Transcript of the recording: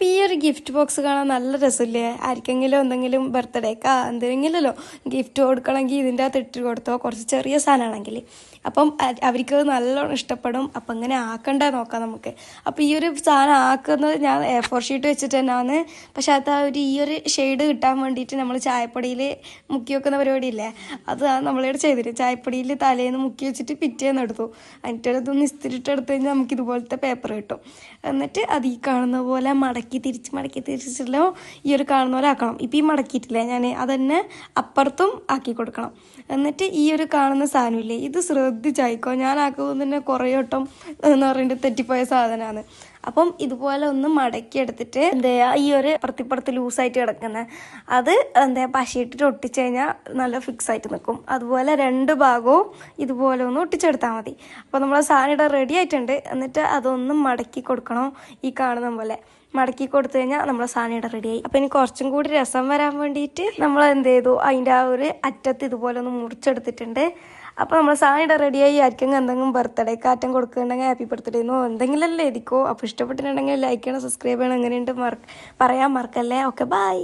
അപ്പോൾ ഈ ഒരു ഗിഫ്റ്റ് ബോക്സ് കാണാൻ നല്ല രസമില്ലേ? ആർക്കെങ്കിലും എന്തെങ്കിലും ബർത്ത്ഡേക്കാ എന്തെങ്കിലുമല്ലോ ഗിഫ്റ്റ് കൊടുക്കണമെങ്കിൽ ഇതിൻ്റെ അകത്ത് ഇട്ട് കൊടുത്തോ, കുറച്ച് ചെറിയ സാധനമാണെങ്കിൽ. അപ്പം അവർക്ക് നല്ലോണം ഇഷ്ടപ്പെടും. അപ്പം ഇങ്ങനെ ആക്കണ്ടേ നോക്കാം നമുക്ക്. അപ്പോൾ ഈ ഒരു സാധനം ആക്കുന്നത് ഞാൻ A4 ഷീറ്റ് വെച്ചിട്ട് തന്നെയാണ്. പക്ഷെ അത് ഈ ഒരു ഷെയ്ഡ് കിട്ടാൻ വേണ്ടിയിട്ട് നമ്മൾ ചായപ്പൊടിയിൽ മുക്കി വെക്കുന്ന പരിപാടിയില്ലേ, അത് നമ്മളിവിടെ ചെയ്തിട്ട് ചായപ്പൊടിയിൽ തലേന്ന് മുക്കി വെച്ചിട്ട് പിറ്റേന്ന് എടുത്തു. എന്നിട്ടതൊന്ന് ഇസ്തിരിട്ടെടുത്ത് കഴിഞ്ഞാൽ നമുക്ക് ഇതുപോലത്തെ പേപ്പർ കിട്ടും. എന്നിട്ട് അത് ഈ കാണുന്ന പോലെ മടക്കി തിരിച്ചിട്ടുള്ള ഈ ഒരു കാണുന്ന പോലെ ആക്കണം. ഇപ്പം ഈ മടക്കിയിട്ടില്ലേ ഞാൻ, അതന്നെ അപ്പുറത്തും ആക്കി കൊടുക്കണം. എന്നിട്ട് ഈ ഒരു കാണുന്ന സാധനമില്ലേ, ഇത് ശ്രദ്ധിച്ചായിക്കോ. ഞാൻ ആക്കുമ്പോൾ തന്നെ കുറേ വട്ടം എന്ന് പറഞ്ഞിട്ട് തെറ്റിപ്പോയ സാധനമാണ്. അപ്പം ഇതുപോലെ ഒന്ന് മടക്കി എടുത്തിട്ട് ഈ ഒരു അപ്പുറത്തിപ്പുറത്ത് ലൂസായിട്ട് കിടക്കുന്നത് അത് പശയിട്ടിട്ട് ഒട്ടിച്ച് കഴിഞ്ഞാൽ നല്ല ഫിക്സ് ആയിട്ട് നിൽക്കും. അതുപോലെ രണ്ട് ഭാഗവും ഇതുപോലെ ഒന്ന് ഒട്ടിച്ചെടുത്താൽ മതി. അപ്പോൾ നമ്മളെ സാധനം ഇവിടെ റെഡി ആയിട്ടുണ്ട്. എന്നിട്ട് അതൊന്നും മടക്കി കൊടുക്കണം. ഈ കാണുന്ന പോലെ മടക്കി കൊടുത്തു കഴിഞ്ഞാൽ നമ്മളെ സാധനം ഇവിടെ റെഡിയായി. അപ്പം ഇനി കുറച്ചും കൂടി രസം വരാൻ വേണ്ടിയിട്ട് നമ്മൾ ചെയ്തു, അതിൻ്റെ ആ ഒരു അറ്റത്ത് ഇതുപോലെ ഒന്ന് മുറിച്ചെടുത്തിട്ടുണ്ട്. അപ്പോൾ നമ്മൾ സാധനം ഇവിടെ റെഡിയായി. ആർക്കെങ്കിലും എന്തെങ്കിലും ബർത്ത്ഡേക്ക് ആറ്റം കൊടുക്കുന്നുണ്ടെങ്കിൽ ഹാപ്പി ബർത്ത്ഡേന്നോ എന്തെങ്കിലും എഴുതിക്കോ. അപ്പോൾ ഇഷ്ടപ്പെട്ടിട്ടുണ്ടെങ്കിൽ ലൈക്ക് ചെയ്യണം, സബ്സ്ക്രൈബ് ചെയ്യണം. എങ്ങനെയുണ്ട് പറയാൻ മറക്കല്ലേ. Okay, by.